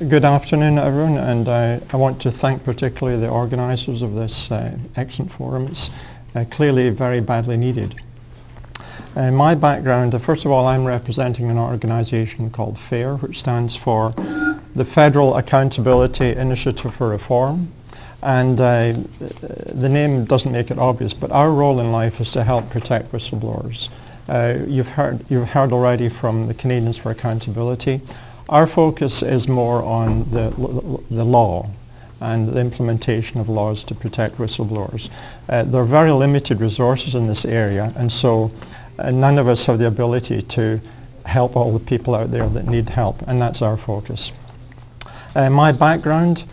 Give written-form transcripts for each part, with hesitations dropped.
Good afternoon, everyone, and I want to thank particularly the organisers of this excellent forum. It's clearly very badly needed. My background, first of all, I'm representing an organisation called FAIR, which stands for the Federal Accountability Initiative for Reform. And the name doesn't make it obvious, but our role in life is to help protect whistleblowers. You've heard already from the Canadians for Accountability. Our focus is more on the law and the implementation of laws to protect whistleblowers. There are very limited resources in this area, and so none of us have the ability to help all the people out there that need help, and that's our focus. My background,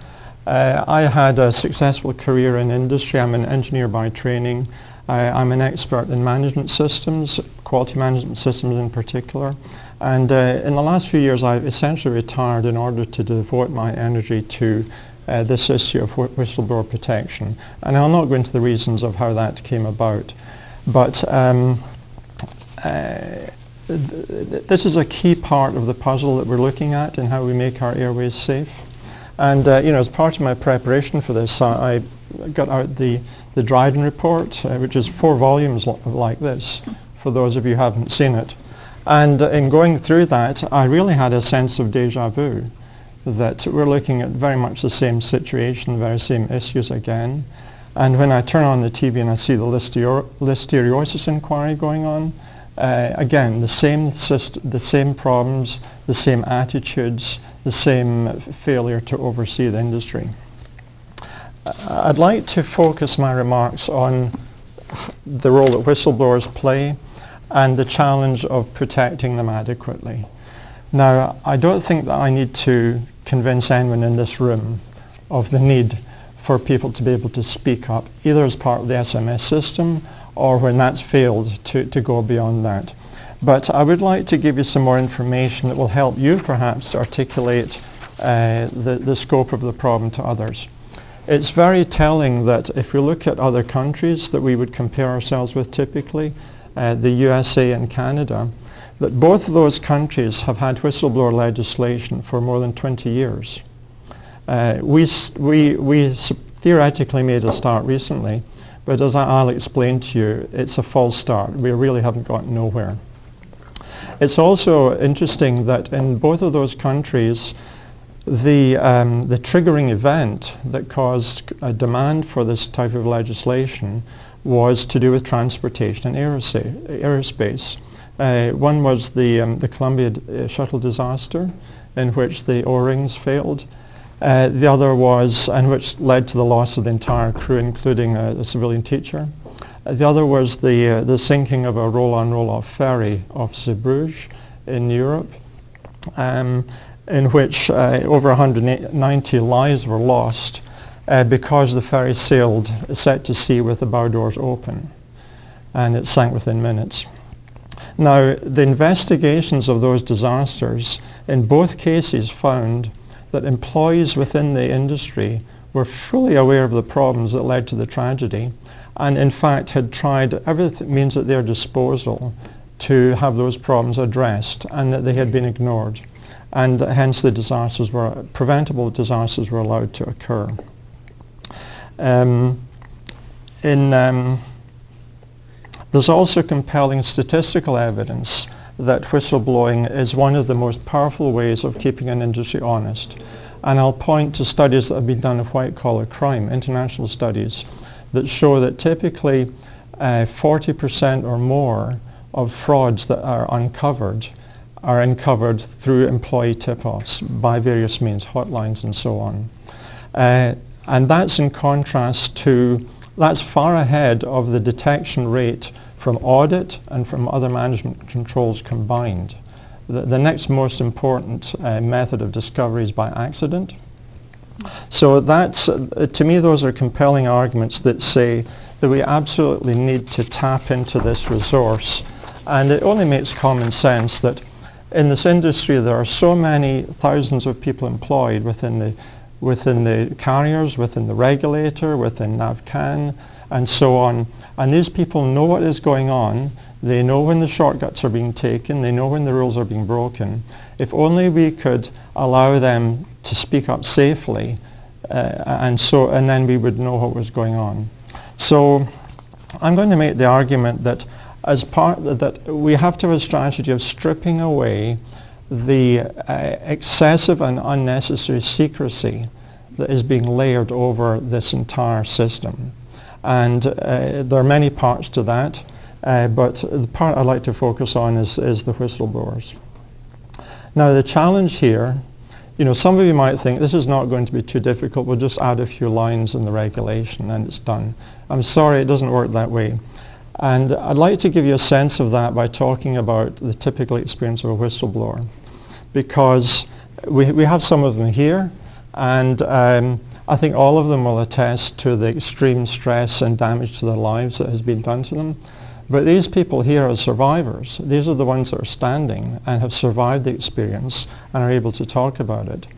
I had a successful career in industry. I'm an engineer by training. I'm an expert in management systems, quality management systems in particular. And in the last few years, I've essentially retired in order to devote my energy to this issue of whistleblower protection. And I'll not go into the reasons of how that came about. But this is a key part of the puzzle that we're looking at in how we make our airways safe. And as part of my preparation for this, I got out the Dryden report, which is 4 volumes like this, for those of you who haven't seen it. And in going through that, I really had a sense of déjà vu, that we're looking at very much the same situation, very same issues again. And when I turn on the TV and I see the listeriosis inquiry going on, again, the same problems, the same attitudes, the same failure to oversee the industry. I'd like to focus my remarks on the role that whistleblowers play and the challenge of protecting them adequately. Now, I don't think that I need to convince anyone in this room of the need for people to be able to speak up, either as part of the SMS system or when that's failed to go beyond that. But I would like to give you some more information that will help you perhaps to articulate the scope of the problem to others. It's very telling that if we look at other countries that we would compare ourselves with typically, the USA and Canada, that both of those countries have had whistleblower legislation for more than 20 years. We theoretically made a start recently, but as I'll explain to you, it's a false start. We really haven't gotten nowhere. It's also interesting that in both of those countries, the triggering event that caused a demand for this type of legislation was to do with transportation and aerospace. One was the Columbia shuttle disaster, in which the O-rings failed. The other was, and which led to the loss of the entire crew, including a civilian teacher. The other was the sinking of a roll-on, roll-off ferry off Zeebrugge in Europe, in which over 190 lives were lost because the ferry sailed set to sea with the bow doors open, and it sank within minutes. Now, the investigations of those disasters in both cases found that employees within the industry were fully aware of the problems that led to the tragedy, and in fact had tried every means at their disposal to have those problems addressed, and that they had been ignored. And hence the preventable disasters were allowed to occur. There's also compelling statistical evidence that whistleblowing is one of the most powerful ways of keeping an industry honest. And I'll point to studies that have been done of white-collar crime, international studies, that show that typically 40% or more of frauds that are uncovered through employee tip-offs by various means, hotlines and so on. And that's in contrast to, that's far ahead of the detection rate from audit and from other management controls combined. The next most important method of discovery is by accident. So that's, to me, those are compelling arguments that say that we absolutely need to tap into this resource. And it only makes common sense that in this industry there are so many thousands of people employed within the carriers, within the regulator, within NAVCAN, and so on. And these people know what is going on. They know when the shortcuts are being taken. They know when the rules are being broken. If only we could allow them to speak up safely, and then we would know what was going on. So I'm going to make the argument that that we have to have a strategy of stripping away the excessive and unnecessary secrecy that is being layered over this entire system. And there are many parts to that, but the part I'd like to focus on is the whistleblowers. Now the challenge here, some of you might think this is not going to be too difficult, we'll just add a few lines in the regulation and it's done. I'm sorry, it doesn't work that way. And I'd like to give you a sense of that by talking about the typical experience of a whistleblower, because we have some of them here, and I think all of them will attest to the extreme stress and damage to their lives that has been done to them. But these people here are survivors. These are the ones that are standing and have survived the experience and are able to talk about it.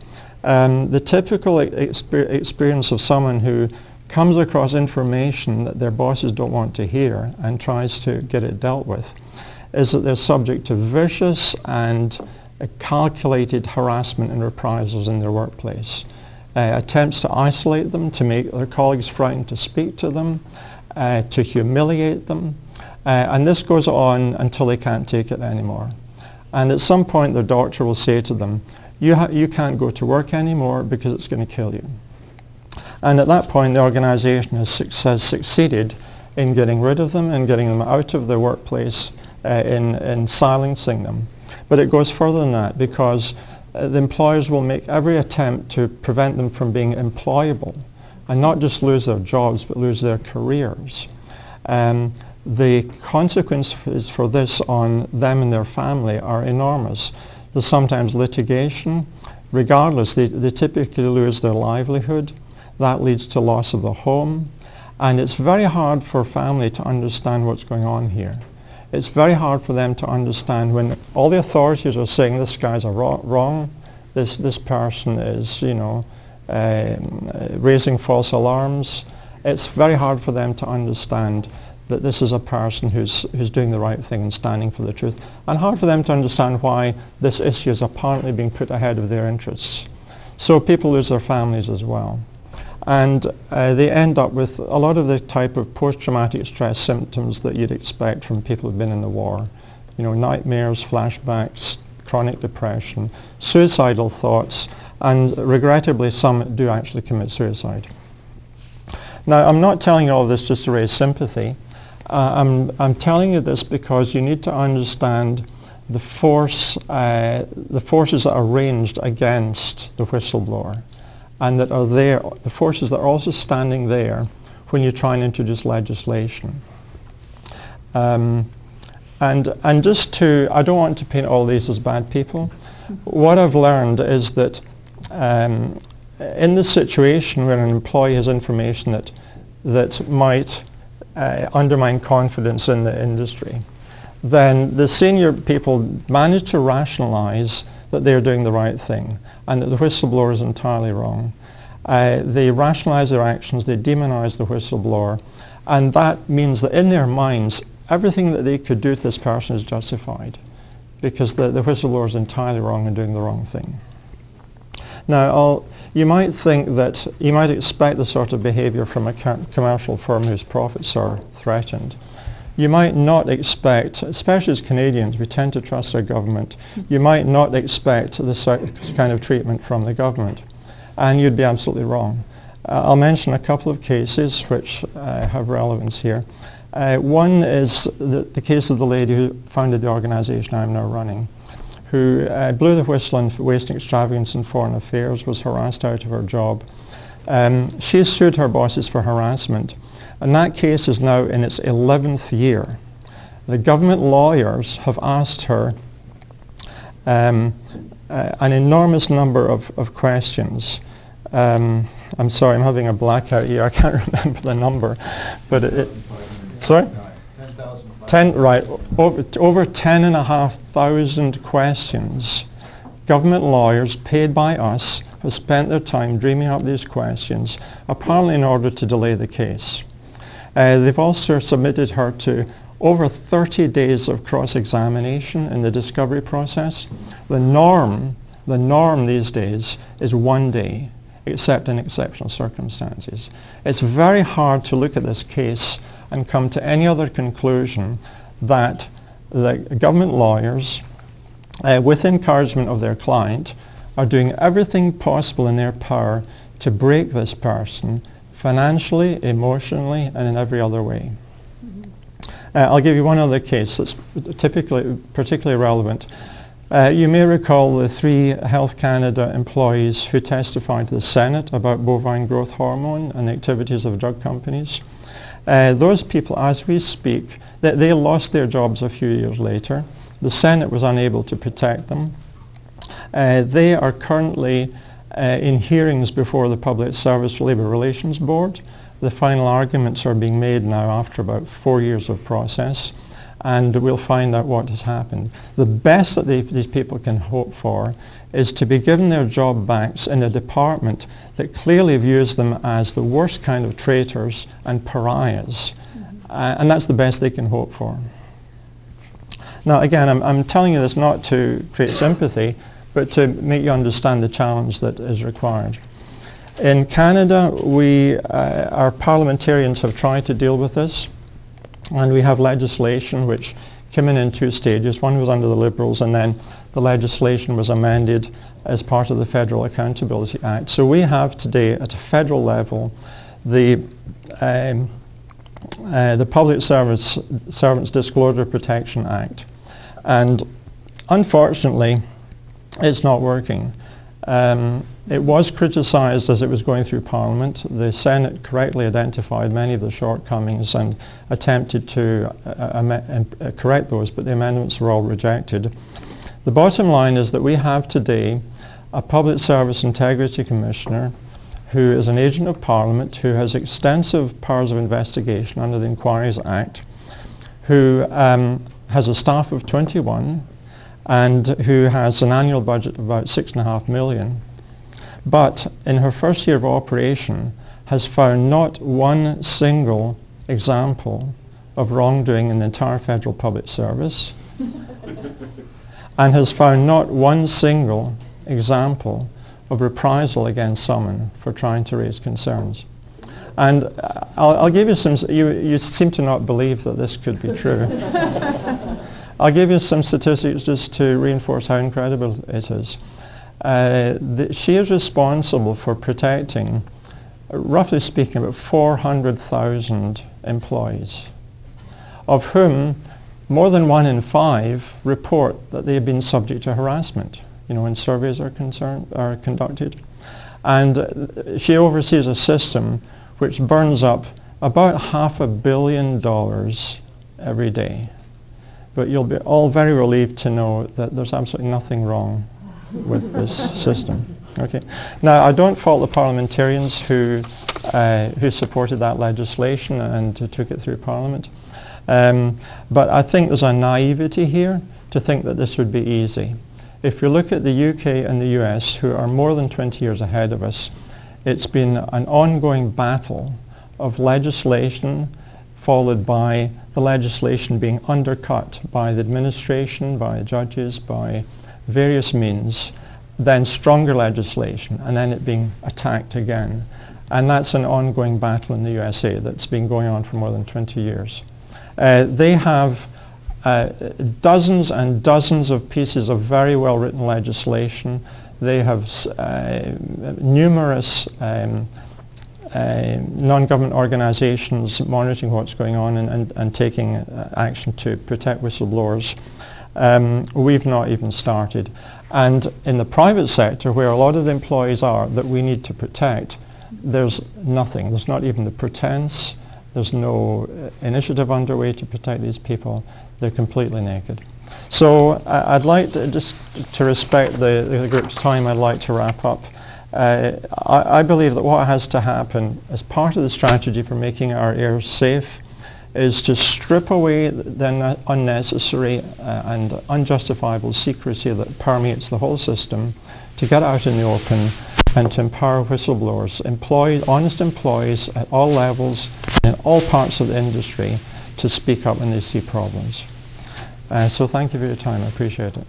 The typical experience of someone who comes across information that their bosses don't want to hear and tries to get it dealt with is that they're subject to vicious and calculated harassment and reprisals in their workplace. Attempts to isolate them, to make their colleagues frightened to speak to them, to humiliate them. And this goes on until they can't take it anymore. And at some point their doctor will say to them, you can't go to work anymore because it's going to kill you. And at that point the organization has succeeded in getting rid of them and getting them out of their workplace, in silencing them. But it goes further than that, because the employers will make every attempt to prevent them from being employable and not just lose their jobs but lose their careers. The consequences for this on them and their family are enormous. There's sometimes litigation. Regardless, they typically lose their livelihood. That leads to loss of the home. And it's very hard for family to understand what's going on here. It's very hard for them to understand when all the authorities are saying this guy's wrong, this person is, raising false alarms. It's very hard for them to understand that this is a person who's doing the right thing and standing for the truth, and hard for them to understand why this issue is apparently being put ahead of their interests. So people lose their families as well. And they end up with a lot of the type of post-traumatic stress symptoms that you'd expect from people who've been in the war. Nightmares, flashbacks, chronic depression, suicidal thoughts, and regrettably some do actually commit suicide. Now, I'm not telling you all this just to raise sympathy. I'm telling you this because you need to understand the forces that are ranged against the whistleblower, and that are there, the forces that are also standing there when you try and introduce legislation. And just to, I don't want to paint all these as bad people. What I've learned is that in the situation where an employee has information that might undermine confidence in the industry, then the senior people manage to rationalize that they're doing the right thing and that the whistleblower is entirely wrong. They rationalize their actions, they demonize the whistleblower, and that means that in their minds everything that they could do to this person is justified because the whistleblower is entirely wrong and doing the wrong thing. Now, you might think that you might expect the sort of behavior from a commercial firm whose profits are threatened. You might not expect, especially as Canadians, we tend to trust our government, you might not expect this kind of treatment from the government. And you'd be absolutely wrong. I'll mention a couple of cases which have relevance here. One is the case of the lady who founded the organization I'm now running, who blew the whistle on waste and extravagance in foreign affairs, was harassed out of her job. She sued her bosses for harassment, and that case is now in its 11th year. The government lawyers have asked her an enormous number of questions. I'm sorry, I'm having a blackout here. I can't remember the number, but sorry? 10,000. Right, over 10,500 questions. Government lawyers paid by us have spent their time dreaming up these questions, apparently in order to delay the case. They've also submitted her to over 30 days of cross-examination in the discovery process. The norm The norm these days is 1 day, except in exceptional circumstances. It's very hard to look at this case and come to any other conclusion that the government lawyers, with encouragement of their client, are doing everything possible in their power to break this person financially, emotionally, and in every other way. I'll give you one other case that's particularly relevant. You may recall the 3 Health Canada employees who testified to the Senate about bovine growth hormone and the activities of drug companies. Those people, as we speak, they lost their jobs a few years later. The Senate was unable to protect them. They are currently in hearings before the Public Service Labour Relations Board. The final arguments are being made now after about 4 years of process, and we'll find out what has happened. The best that these people can hope for is to be given their job backs in a department that clearly views them as the worst kind of traitors and pariahs. And that's the best they can hope for. Now again, I'm telling you this not to create sympathy, but to make you understand the challenge that is required. In Canada, our parliamentarians have tried to deal with this, and we have legislation which came in 2 stages. One was under the Liberals, and then the legislation was amended as part of the Federal Accountability Act. So we have today at a federal level the Public Servants Disclosure Protection Act. And unfortunately, it's not working. It was criticised as it was going through Parliament. The Senate correctly identified many of the shortcomings and attempted to correct those, but the amendments were all rejected. The bottom line is that we have today a Public Service Integrity Commissioner who is an agent of Parliament, who has extensive powers of investigation under the Inquiries Act, who has a staff of 21, and who has an annual budget of about $6.5 million, but in her first year of operation has found not one single example of wrongdoing in the entire federal public service, and has found not one single example of reprisal against someone for trying to raise concerns. And I'll give you some, you seem to not believe that this could be true. I'll give you some statistics just to reinforce how incredible it is. She is responsible for protecting, roughly speaking, about 400,000 employees, of whom more than 1 in 5 report that they have been subject to harassment, when surveys are conducted. And she oversees a system which burns up about $500 million every day. But you'll be all very relieved to know that there's absolutely nothing wrong with this system. Okay. Now, I don't fault the parliamentarians who supported that legislation and took it through Parliament. But I think there's a naivety here to think that this would be easy. If you look at the UK and the US, who are more than 20 years ahead of us, it's been an ongoing battle of legislation followed by the legislation being undercut by the administration, by judges, by various means, then stronger legislation, and then it being attacked again. And that's an ongoing battle in the USA that's been going on for more than 20 years. They have dozens and dozens of pieces of very well-written legislation. They have numerous non-government organizations monitoring what's going on and taking action to protect whistleblowers. We've not even started. And in the private sector, where a lot of the employees are that we need to protect, there's nothing. There's not even the pretense. There's no initiative underway to protect these people. They're completely naked. So I'd like to, just to respect the group's time, I'd like to wrap up. I believe that what has to happen as part of the strategy for making our air safe is to strip away the unnecessary and unjustifiable secrecy that permeates the whole system, to get out in the open and to empower whistleblowers, honest employees at all levels, in all parts of the industry, to speak up when they see problems. So thank you for your time. I appreciate it.